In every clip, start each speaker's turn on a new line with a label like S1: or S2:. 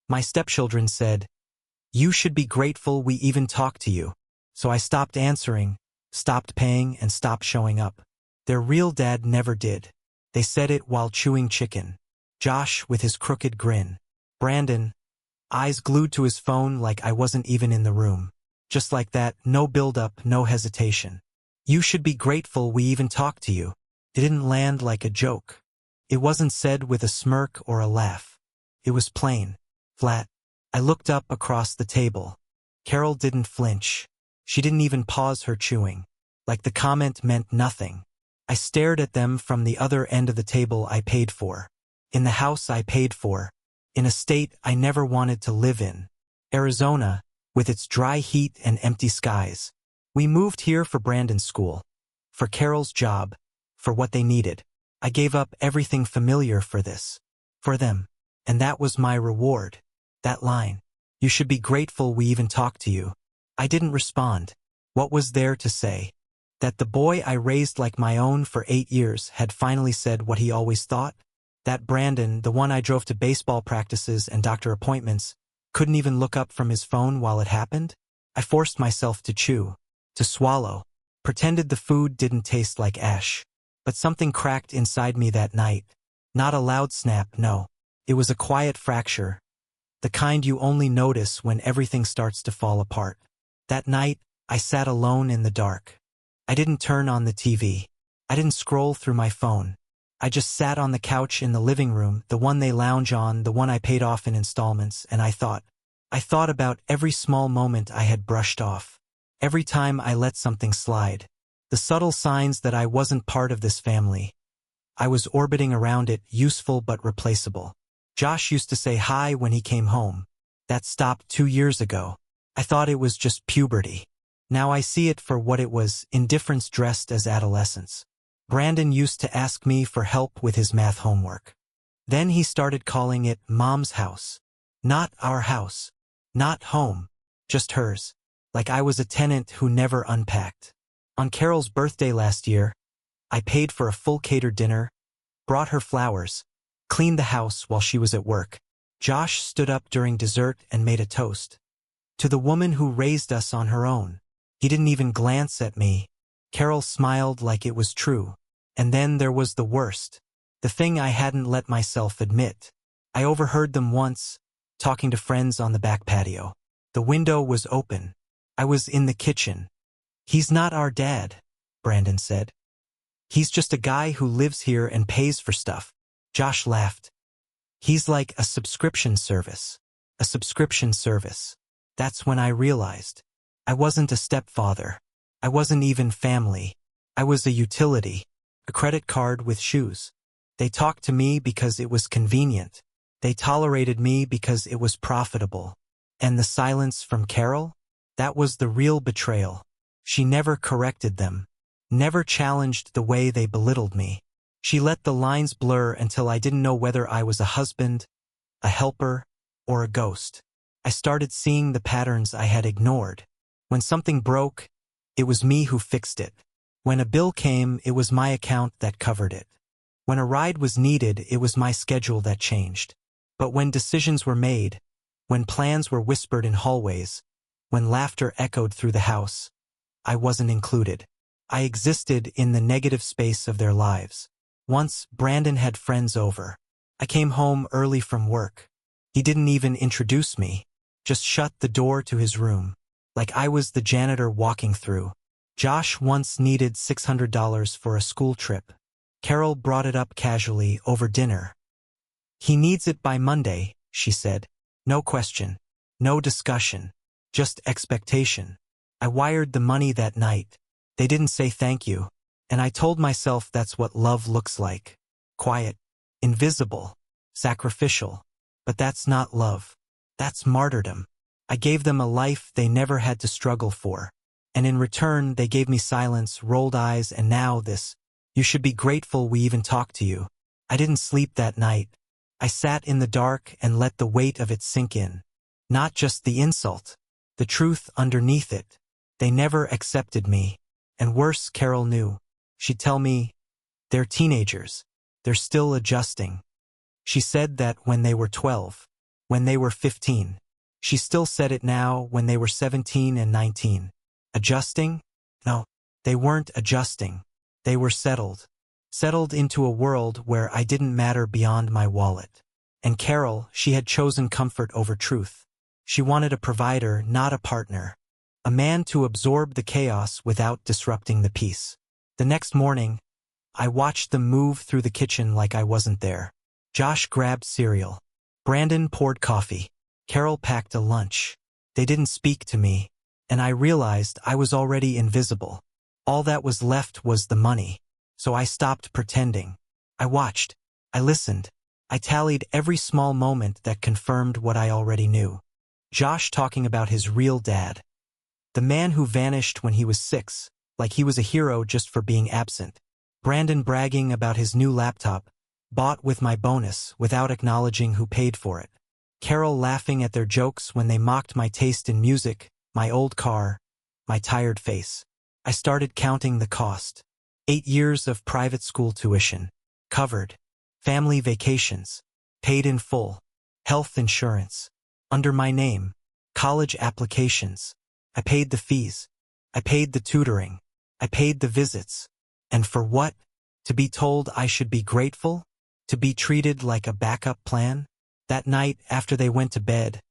S1: My stepchildren said, "You should be grateful we even talked to you." So I stopped answering, stopped paying, and stopped showing up. Their real dad never did. They said it while chewing chicken. Josh with his crooked grin. Brandon, eyes glued to his phone like I wasn't even in the room. Just like that, no build-up, no hesitation. "You should be grateful we even talked to you." It didn't land like a joke. It wasn't said with a smirk or a laugh. It was plain, flat. I looked up across the table. Carol didn't flinch. She didn't even pause her chewing. Like the comment meant nothing. I stared at them from the other end of the table I paid for. In the house I paid for. In a state I never wanted to live in. Arizona, with its dry heat and empty skies. We moved here for Brandon's school. For Carol's job. For what they needed. I gave up everything familiar for this. For them. And that was my reward. That line. "You should be grateful we even talked to you." I didn't respond. What was there to say? That the boy I raised like my own for 8 years had finally said what he always thought? That Brandon, the one I drove to baseball practices and doctor appointments, couldn't even look up from his phone while it happened? I forced myself to chew, to swallow, pretended the food didn't taste like ash. But something cracked inside me that night. Not a loud snap, no. It was a quiet fracture. The kind you only notice when everything starts to fall apart. That night, I sat alone in the dark. I didn't turn on the TV. I didn't scroll through my phone. I just sat on the couch in the living room, the one they lounge on, the one I paid off in installments, and I thought. I thought about every small moment I had brushed off. Every time I let something slide. The subtle signs that I wasn't part of this family. I was orbiting around it, useful but replaceable. Josh used to say hi when he came home. That stopped 2 years ago. I thought it was just puberty. Now I see it for what it was, indifference dressed as adolescence. Brandon used to ask me for help with his math homework. Then he started calling it Mom's house. Not our house. Not home. Just hers. Like I was a tenant who never unpacked. On Carol's birthday last year, I paid for a full catered dinner, brought her flowers, cleaned the house while she was at work. Josh stood up during dessert and made a toast. To the woman who raised us on her own. He didn't even glance at me. Carol smiled like it was true. And then there was the worst. The thing I hadn't let myself admit. I overheard them once, talking to friends on the back patio. The window was open. I was in the kitchen. "He's not our dad," Brandon said. "He's just a guy who lives here and pays for stuff." Josh laughed. "He's like a subscription service." A subscription service. That's when I realized. I wasn't a stepfather. I wasn't even family. I was a utility. A credit card with shoes. They talked to me because it was convenient. They tolerated me because it was profitable. And the silence from Carol? That was the real betrayal. She never corrected them. Never challenged the way they belittled me. She let the lines blur until I didn't know whether I was a husband, a helper, or a ghost. I started seeing the patterns I had ignored. When something broke, it was me who fixed it. When a bill came, it was my account that covered it. When a ride was needed, it was my schedule that changed. But when decisions were made, when plans were whispered in hallways, when laughter echoed through the house, I wasn't included. I existed in the negative space of their lives. Once, Brandon had friends over. I came home early from work. He didn't even introduce me, just shut the door to his room, like I was the janitor walking through. Josh once needed $600 for a school trip. Carol brought it up casually over dinner. "He needs it by Monday," she said. No question, no discussion, just expectation. I wired the money that night. They didn't say thank you, and I told myself that's what love looks like. Quiet, invisible, sacrificial. But that's not love. That's martyrdom. I gave them a life they never had to struggle for. And in return, they gave me silence, rolled eyes, and now this. "You should be grateful we even talked to you." I didn't sleep that night. I sat in the dark and let the weight of it sink in. Not just the insult, the truth underneath it. They never accepted me. And worse, Carol knew. She'd tell me, "They're teenagers. They're still adjusting." She said that when they were 12. when they were 15. She still said it now when they were 17 and 19. Adjusting? No, they weren't adjusting. They were settled. Settled into a world where I didn't matter beyond my wallet. And Carol, she had chosen comfort over truth. She wanted a provider, not a partner. A man to absorb the chaos without disrupting the peace. The next morning, I watched them move through the kitchen like I wasn't there. Josh grabbed cereal. Brandon poured coffee. Carol packed a lunch. They didn't speak to me, and I realized I was already invisible. All that was left was the money. So I stopped pretending. I watched. I listened. I tallied every small moment that confirmed what I already knew. Josh talking about his real dad. The man who vanished when he was 6, like he was a hero just for being absent. Brandon bragging about his new laptop, bought with my bonus without acknowledging who paid for it. Carol laughing at their jokes when they mocked my taste in music, my old car, my tired face. I started counting the cost. 8 years of private school tuition. Covered. Family vacations. Paid in full. Health insurance. Under my name. College applications. I paid the fees. I paid the tutoring. I paid the visits. And for what? To be told I should be grateful? To be treated like a backup plan? That night, after they went to bed,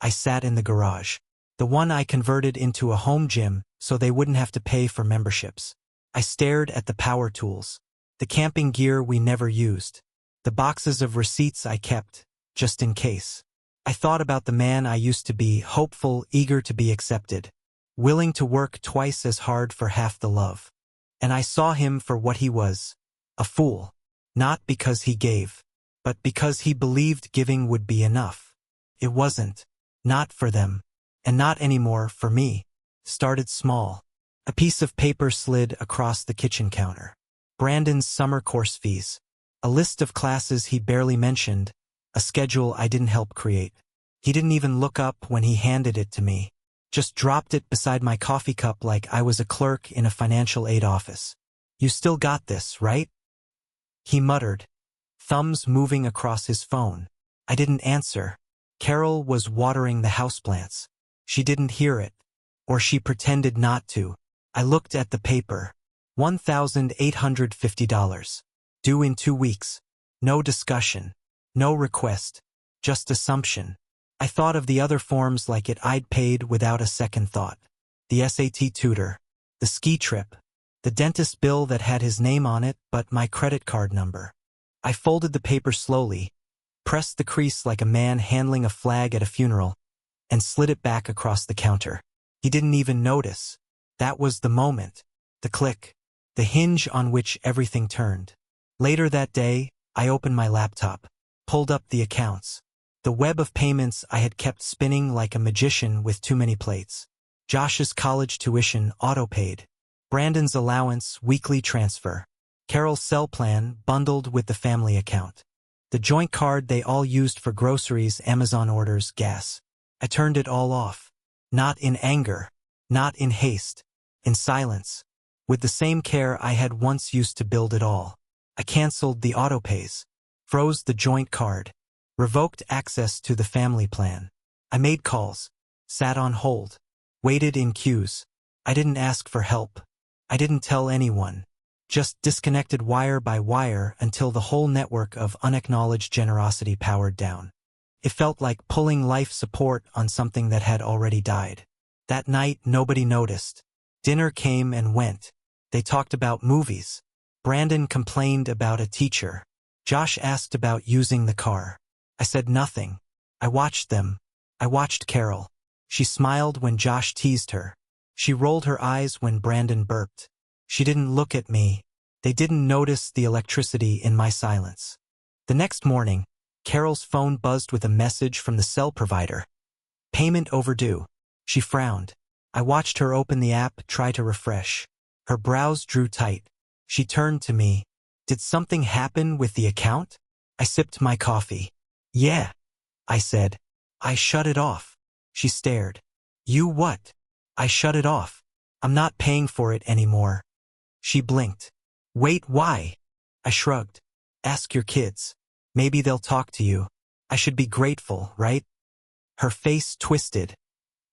S1: I sat in the garage. The one I converted into a home gym so they wouldn't have to pay for memberships. I stared at the power tools, the camping gear we never used, the boxes of receipts I kept, just in case. I thought about the man I used to be, hopeful, eager to be accepted, willing to work twice as hard for half the love. And I saw him for what he was, a fool, not because he gave, but because he believed giving would be enough. It wasn't, not for them, and not anymore for me. Started small. A piece of paper slid across the kitchen counter. Brandon's summer course fees. A list of classes he barely mentioned, a schedule I didn't help create. He didn't even look up when he handed it to me. Just dropped it beside my coffee cup like I was a clerk in a financial aid office. You still got this, right? He muttered, thumbs moving across his phone. I didn't answer. Carol was watering the houseplants. She didn't hear it. Or she pretended not to. I looked at the paper. $1,850. Due in 2 weeks. No discussion. No request. Just assumption. I thought of the other forms like it I'd paid without a second thought. The SAT tutor. The ski trip. The dentist bill that had his name on it but my credit card number. I folded the paper slowly, pressed the crease like a man handling a flag at a funeral, and slid it back across the counter. He didn't even notice. That was the moment. The click. The hinge on which everything turned. Later that day, I opened my laptop, pulled up the accounts. The web of payments I had kept spinning like a magician with too many plates. Josh's college tuition auto-paid. Brandon's allowance weekly transfer. Carol's cell plan bundled with the family account. The joint card they all used for groceries, Amazon orders, gas. I turned it all off. Not in anger. Not in haste. In silence. With the same care I had once used to build it all. I canceled the autopays. Froze the joint card. Revoked access to the family plan. I made calls. Sat on hold. Waited in queues. I didn't ask for help. I didn't tell anyone. Just disconnected wire by wire until the whole network of unacknowledged generosity powered down. It felt like pulling life support on something that had already died. That night, nobody noticed. Dinner came and went. They talked about movies. Brandon complained about a teacher. Josh asked about using the car. I said nothing. I watched them. I watched Carol. She smiled when Josh teased her. She rolled her eyes when Brandon burped. She didn't look at me. They didn't notice the electricity in my silence. The next morning, Carol's phone buzzed with a message from the cell provider. Payment overdue. She frowned. I watched her open the app, try to refresh. Her brows drew tight. She turned to me. Did something happen with the account? I sipped my coffee. Yeah, I said. I shut it off. She stared. You what? I shut it off. I'm not paying for it anymore. She blinked. Wait, why? I shrugged. Ask your kids. Maybe they'll talk to you. I should be grateful, right? Her face twisted,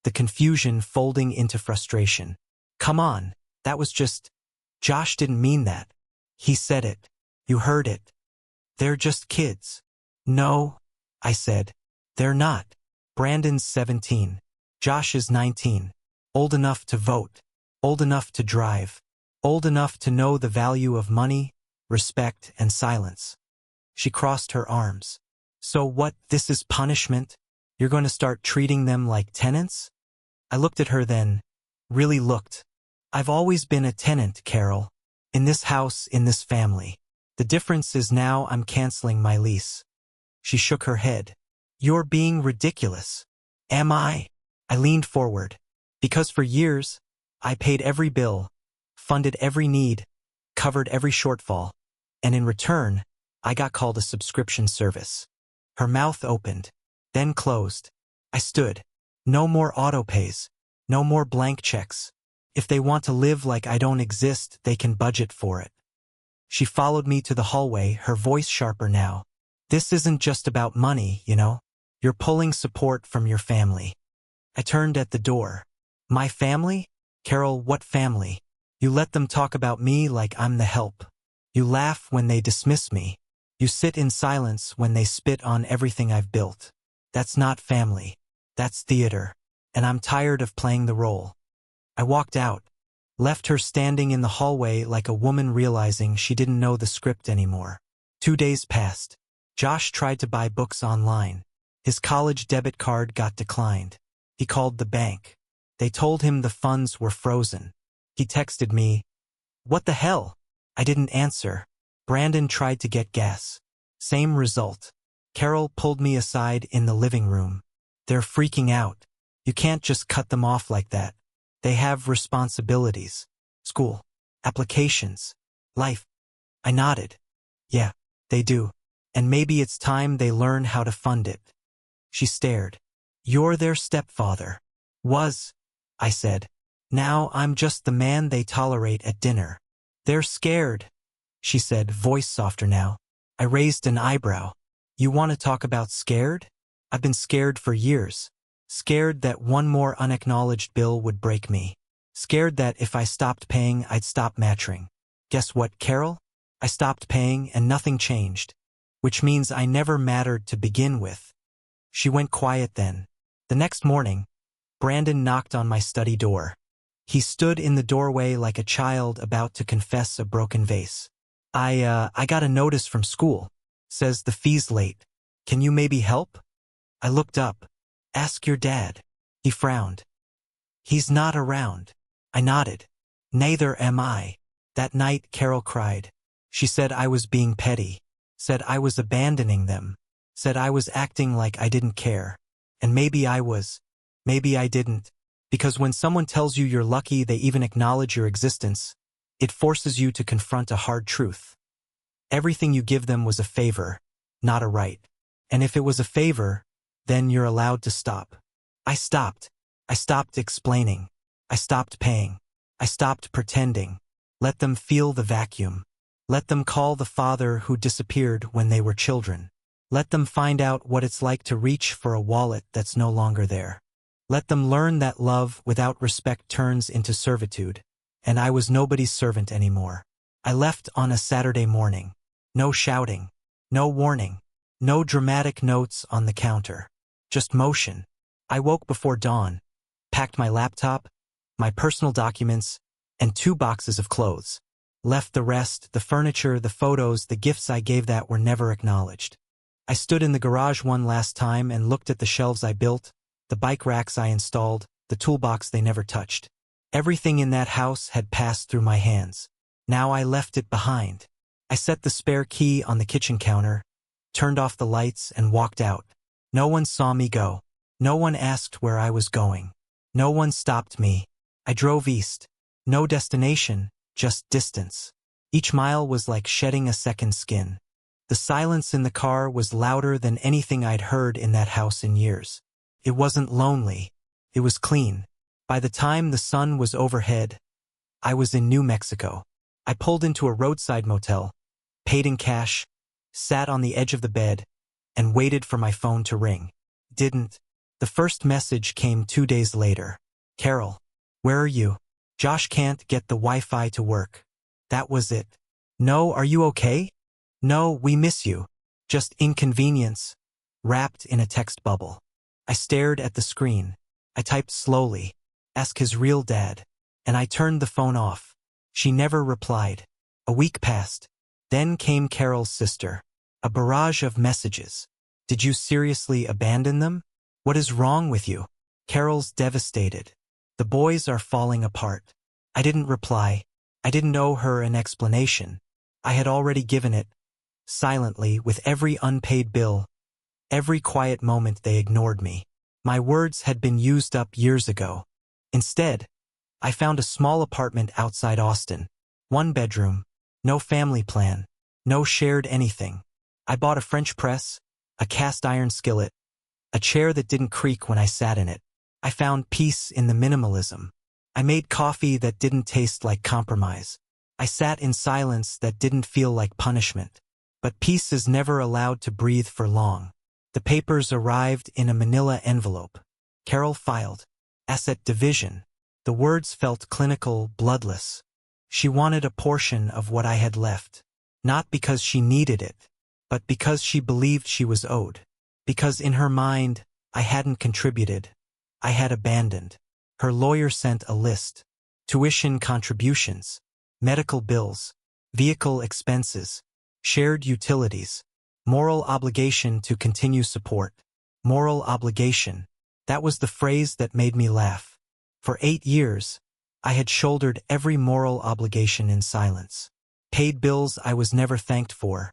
S1: the confusion folding into frustration. Come on, that was just… Josh didn't mean that. He said it. You heard it. They're just kids. No, I said. They're not. Brandon's 17. Josh is 19. Old enough to vote. Old enough to drive. Old enough to know the value of money, respect, and silence. She crossed her arms. So what, this is punishment? You're going to start treating them like tenants? I looked at her then. Really looked. I've always been a tenant, Carol. In this house, in this family. The difference is now I'm canceling my lease. She shook her head. You're being ridiculous. Am I? I leaned forward. Because for years, I paid every bill, funded every need, covered every shortfall, and in return, I got called a subscription service. Her mouth opened, then closed. I stood. No more autopays. No more blank checks. If they want to live like I don't exist, they can budget for it. She followed me to the hallway, her voice sharper now. This isn't just about money, you know. You're pulling support from your family. I turned at the door. My family? Carol, what family? You let them talk about me like I'm the help. You laugh when they dismiss me. You sit in silence when they spit on everything I've built. That's not family. That's theater. And I'm tired of playing the role. I walked out, left her standing in the hallway like a woman realizing she didn't know the script anymore. 2 days passed. Josh tried to buy books online. His college debit card got declined. He called the bank. They told him the funds were frozen. He texted me, "What the hell?" I didn't answer. Brandon tried to get gas. Same result. Carol pulled me aside in the living room. They're freaking out. You can't just cut them off like that. They have responsibilities. School. Applications. Life. I nodded. Yeah, they do. And maybe it's time they learn how to fund it. She stared. You're their stepfather. Was, I said. Now I'm just the man they tolerate at dinner. They're scared, she said, voice softer now. I raised an eyebrow. You want to talk about scared? I've been scared for years. Scared that one more unacknowledged bill would break me. Scared that if I stopped paying, I'd stop matching. Guess what, Carol? I stopped paying and nothing changed. Which means I never mattered to begin with. She went quiet then. The next morning, Brandon knocked on my study door. He stood in the doorway like a child about to confess a broken vase. I got a notice from school. Says the fee's late. Can you maybe help? I looked up. Ask your dad. He frowned. He's not around. I nodded. Neither am I. That night, Carol cried. She said I was being petty. Said I was abandoning them. Said I was acting like I didn't care. And maybe I was. Maybe I didn't. Because when someone tells you you're lucky they even acknowledge your existence, it forces you to confront a hard truth. Everything you give them was a favor, not a right. And if it was a favor, then you're allowed to stop. I stopped. I stopped explaining. I stopped paying. I stopped pretending. Let them feel the vacuum. Let them call the father who disappeared when they were children. Let them find out what it's like to reach for a wallet that's no longer there. Let them learn that love without respect turns into servitude. And I was nobody's servant anymore. I left on a Saturday morning. No shouting. No warning. No dramatic notes on the counter. Just motion. I woke before dawn, packed my laptop, my personal documents, and 2 boxes of clothes. Left the rest, the furniture, the photos, the gifts I gave that were never acknowledged. I stood in the garage one last time and looked at the shelves I built, the bike racks I installed, the toolbox they never touched. Everything in that house had passed through my hands. Now I left it behind. I set the spare key on the kitchen counter, turned off the lights, and walked out. No one saw me go. No one asked where I was going. No one stopped me. I drove east. No destination, just distance. Each mile was like shedding a second skin. The silence in the car was louder than anything I'd heard in that house in years. It wasn't lonely. It was clean. By the time the sun was overhead, I was in New Mexico. I pulled into a roadside motel, paid in cash, sat on the edge of the bed, and waited for my phone to ring. Didn't. The first message came 2 days later. Carol, where are you? Josh can't get the Wi-Fi to work. That was it. No, are you okay? No, we miss you. Just inconvenience. Wrapped in a text bubble. I stared at the screen. I typed slowly. Ask his real dad. And I turned the phone off. She never replied. A week passed. Then came Carol's sister. A barrage of messages. Did you seriously abandon them? What is wrong with you? Carol's devastated. The boys are falling apart. I didn't reply. I didn't owe her an explanation. I had already given it. Silently, with every unpaid bill. Every quiet moment they ignored me. My words had been used up years ago. Instead, I found a small apartment outside Austin. 1 bedroom. No family plan. No shared anything. I bought a French press, a cast iron skillet, a chair that didn't creak when I sat in it. I found peace in the minimalism. I made coffee that didn't taste like compromise. I sat in silence that didn't feel like punishment. But peace is never allowed to breathe for long. The papers arrived in a manila envelope. Carol filed. Asset division. The words felt clinical, bloodless. She wanted a portion of what I had left. Not because she needed it, but because she believed she was owed. Because in her mind, I hadn't contributed. I had abandoned. Her lawyer sent a list. Tuition contributions, medical bills, vehicle expenses, shared utilities, moral obligation to continue support. Moral obligation. That was the phrase that made me laugh. For 8 years, I had shouldered every moral obligation in silence. Paid bills I was never thanked for.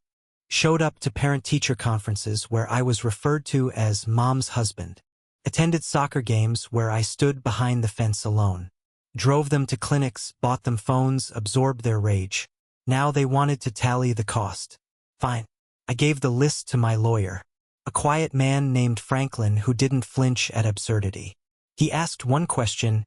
S1: Showed up to parent-teacher conferences where I was referred to as mom's husband. Attended soccer games where I stood behind the fence alone. Drove them to clinics, bought them phones, absorbed their rage. Now they wanted to tally the cost. Fine. I gave the list to my lawyer. A quiet man named Franklin who didn't flinch at absurdity. He asked one question,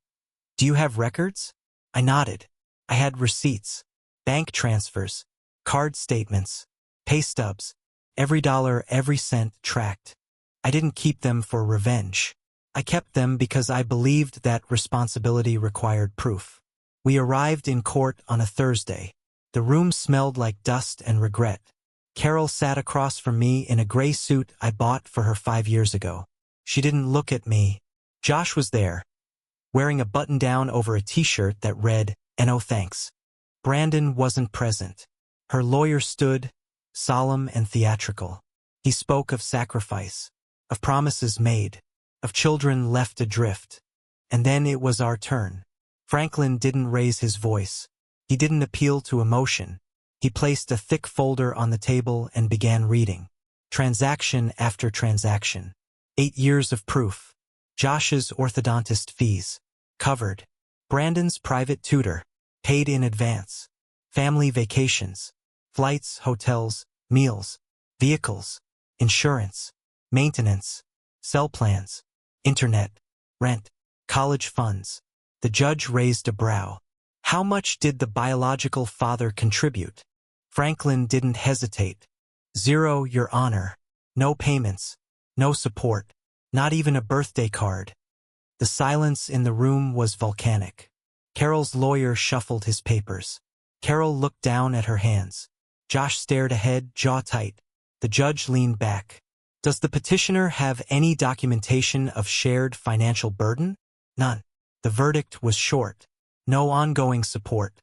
S1: "Do you have records?" I nodded. I had receipts, bank transfers, card statements, pay stubs, every dollar, every cent tracked. I didn't keep them for revenge. I kept them because I believed that responsibility required proof. We arrived in court on a Thursday. The room smelled like dust and regret. Carol sat across from me in a gray suit I bought for her 5 years ago. She didn't look at me. Josh was there, wearing a button-down over a t-shirt that read, "No thanks." Brandon wasn't present. Her lawyer stood, solemn and theatrical. He spoke of sacrifice, of promises made, of children left adrift. And then it was our turn. Franklin didn't raise his voice. He didn't appeal to emotion. He placed a thick folder on the table and began reading. Transaction after transaction. 8 years of proof. Josh's orthodontist fees. Covered. Brandon's private tutor. Paid in advance. Family vacations. Flights, hotels, meals. Vehicles. Insurance. Maintenance. Cell plans. Internet. Rent. College funds. The judge raised a brow. How much did the biological father contribute? Franklin didn't hesitate. 0, Your Honor. No payments. No support. Not even a birthday card. The silence in the room was volcanic. Carol's lawyer shuffled his papers. Carol looked down at her hands. Josh stared ahead, jaw tight. The judge leaned back. Does the petitioner have any documentation of shared financial burden? None. The verdict was short. No ongoing support.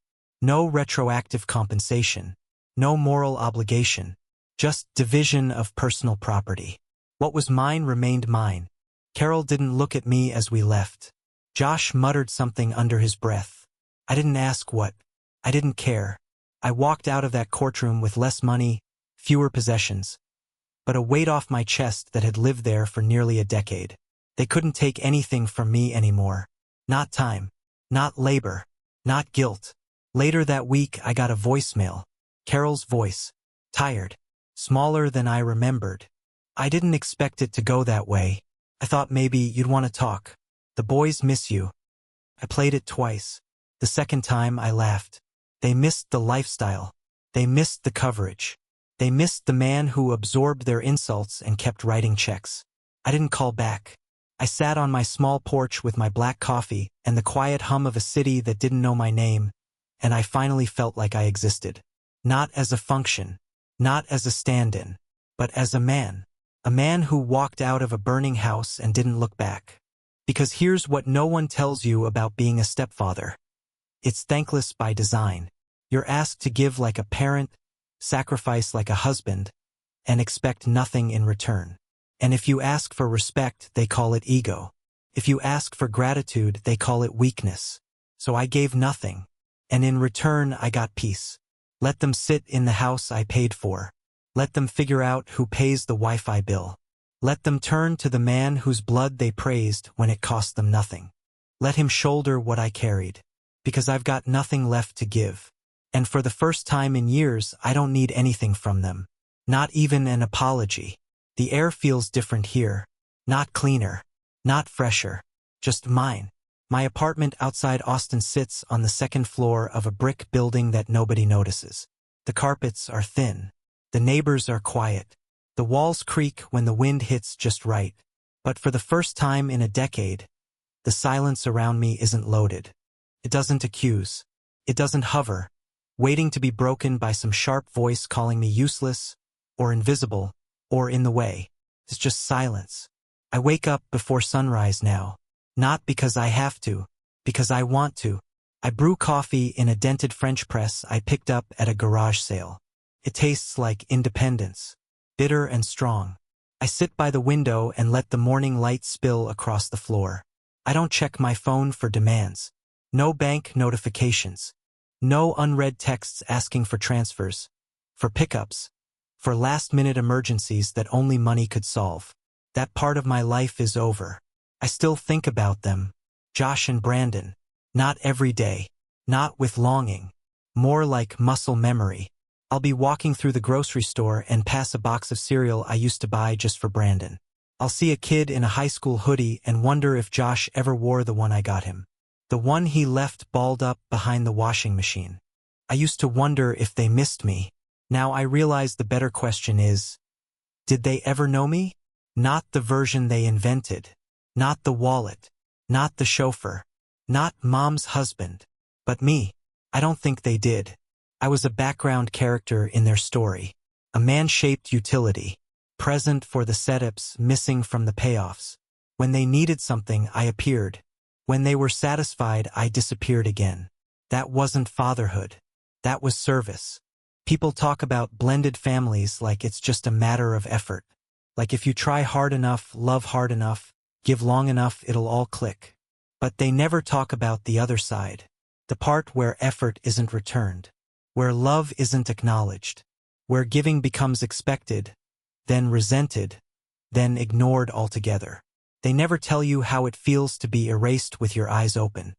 S1: No retroactive compensation. No moral obligation. Just division of personal property. What was mine remained mine. Carol didn't look at me as we left. Josh muttered something under his breath. I didn't ask what. I didn't care. I walked out of that courtroom with less money, fewer possessions, but a weight off my chest that had lived there for nearly a decade. They couldn't take anything from me anymore. Not time. Not labor. Not guilt. Later that week I got a voicemail. Carol's voice. Tired. Smaller than I remembered. I didn't expect it to go that way. I thought maybe you'd want to talk. The boys miss you. I played it twice. The second time I laughed. They missed the lifestyle. They missed the coverage. They missed the man who absorbed their insults and kept writing checks. I didn't call back. I sat on my small porch with my black coffee and the quiet hum of a city that didn't know my name, and I finally felt like I existed. Not as a function, not as a stand-in, but as a man. A man who walked out of a burning house and didn't look back. Because here's what no one tells you about being a stepfather. It's thankless by design. You're asked to give like a parent, sacrifice like a husband, and expect nothing in return. And if you ask for respect, they call it ego. If you ask for gratitude, they call it weakness. So I gave nothing, and in return I got peace. Let them sit in the house I paid for. Let them figure out who pays the Wi-Fi bill. Let them turn to the man whose blood they praised when it cost them nothing. Let him shoulder what I carried, because I've got nothing left to give. And for the first time in years, I don't need anything from them. Not even an apology. The air feels different here. Not cleaner. Not fresher. Just mine. My apartment outside Austin sits on the second floor of a brick building that nobody notices. The carpets are thin. The neighbors are quiet. The walls creak when the wind hits just right. But for the first time in a decade, the silence around me isn't loaded. It doesn't accuse. It doesn't hover, waiting to be broken by some sharp voice calling me useless, or invisible, or in the way. It's just silence. I wake up before sunrise now. Not because I have to, because I want to. I brew coffee in a dented French press I picked up at a garage sale. It tastes like independence, bitter and strong. I sit by the window and let the morning light spill across the floor. I don't check my phone for demands. No bank notifications. No unread texts asking for transfers, for pickups, for last-minute emergencies that only money could solve. That part of my life is over. I still think about them, Josh and Brandon. Not every day. Not with longing. More like muscle memory. I'll be walking through the grocery store and pass a box of cereal I used to buy just for Brandon. I'll see a kid in a high school hoodie and wonder if Josh ever wore the one I got him. The one he left balled up behind the washing machine. I used to wonder if they missed me. Now I realize the better question is, did they ever know me? Not the version they invented. Not the wallet. Not the chauffeur. Not mom's husband. But me. I don't think they did. I was a background character in their story. A man-shaped utility. Present for the setups, missing from the payoffs. When they needed something, I appeared. When they were satisfied, I disappeared again. That wasn't fatherhood. That was service. People talk about blended families like it's just a matter of effort. Like if you try hard enough, love hard enough, give long enough, it'll all click. But they never talk about the other side. The part where effort isn't returned. Where love isn't acknowledged. Where giving becomes expected, then resented, then ignored altogether. They never tell you how it feels to be erased with your eyes open.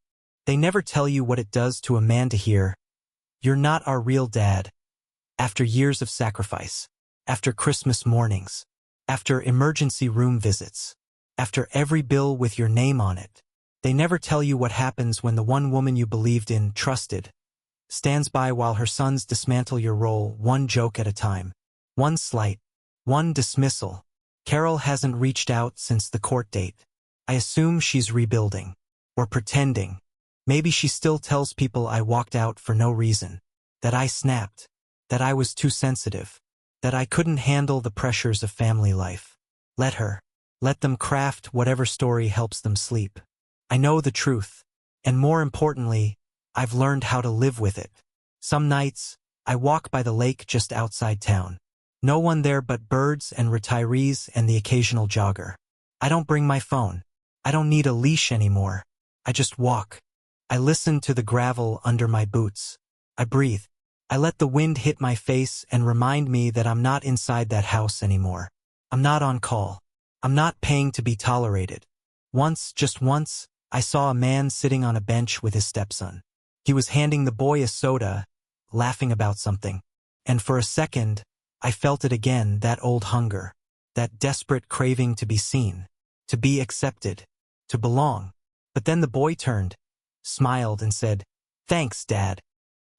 S1: They never tell you what it does to a man to hear, "You're not our real dad." After years of sacrifice. After Christmas mornings. After emergency room visits. After every bill with your name on it. They never tell you what happens when the one woman you believed in, trusted, stands by while her sons dismantle your role one joke at a time. One slight. One dismissal. Carol hasn't reached out since the court date. I assume she's rebuilding. Or pretending. Maybe she still tells people I walked out for no reason. That I snapped. That I was too sensitive. That I couldn't handle the pressures of family life. Let her. Let them craft whatever story helps them sleep. I know the truth. And more importantly, I've learned how to live with it. Some nights, I walk by the lake just outside town. No one there but birds and retirees and the occasional jogger. I don't bring my phone. I don't need a leash anymore. I just walk. I listen to the gravel under my boots. I breathe. I let the wind hit my face and remind me that I'm not inside that house anymore. I'm not on call. I'm not paying to be tolerated. Once, just once, I saw a man sitting on a bench with his stepson. He was handing the boy a soda, laughing about something. And for a second, I felt it again, that old hunger. That desperate craving to be seen. To be accepted. To belong. But then the boy turned, smiled and said, "Thanks, Dad."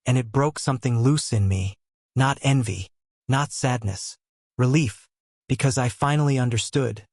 S1: And it broke something loose in me. Not envy. Not sadness. Relief. Because I finally understood.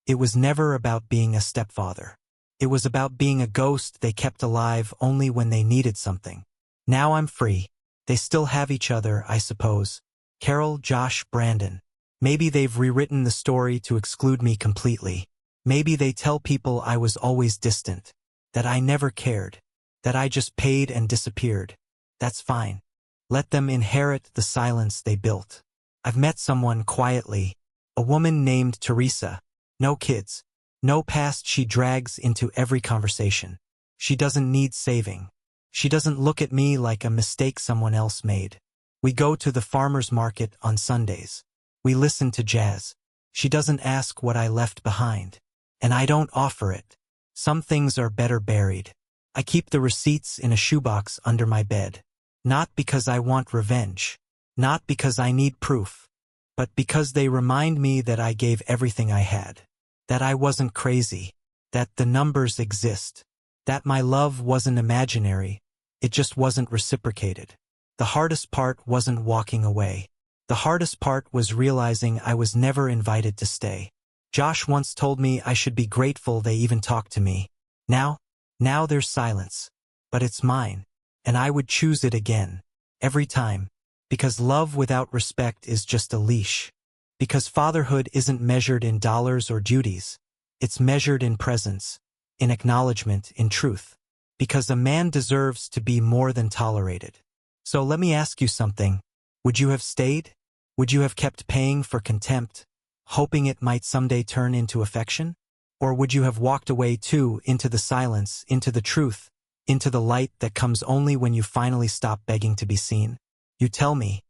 S1: It was never about being a stepfather. It was about being a ghost they kept alive only when they needed something. Now I'm free. They still have each other, I suppose. Carol, Josh, Brandon. Maybe they've rewritten the story to exclude me completely. Maybe they tell people I was always distant, that I never cared, that I just paid and disappeared. That's fine. Let them inherit the silence they built. I've met someone quietly, a woman named Teresa. No kids. No past she drags into every conversation. She doesn't need saving. She doesn't look at me like a mistake someone else made. We go to the farmer's market on Sundays. We listen to jazz. She doesn't ask what I left behind. And I don't offer it. Some things are better buried. I keep the receipts in a shoebox under my bed. Not because I want revenge. Not because I need proof. But because they remind me that I gave everything I had. That I wasn't crazy. That the numbers exist. That my love wasn't imaginary. It just wasn't reciprocated. The hardest part wasn't walking away. The hardest part was realizing I was never invited to stay. Josh once told me I should be grateful they even talked to me. Now there's silence. But it's mine. And I would choose it again. Every time. Because love without respect is just a leash. Because fatherhood isn't measured in dollars or duties. It's measured in presence, in acknowledgement, in truth. Because a man deserves to be more than tolerated. So let me ask you something. Would you have stayed? Would you have kept paying for contempt, hoping it might someday turn into affection? Or would you have walked away too, into the silence, into the truth, into the light that comes only when you finally stop begging to be seen? You tell me.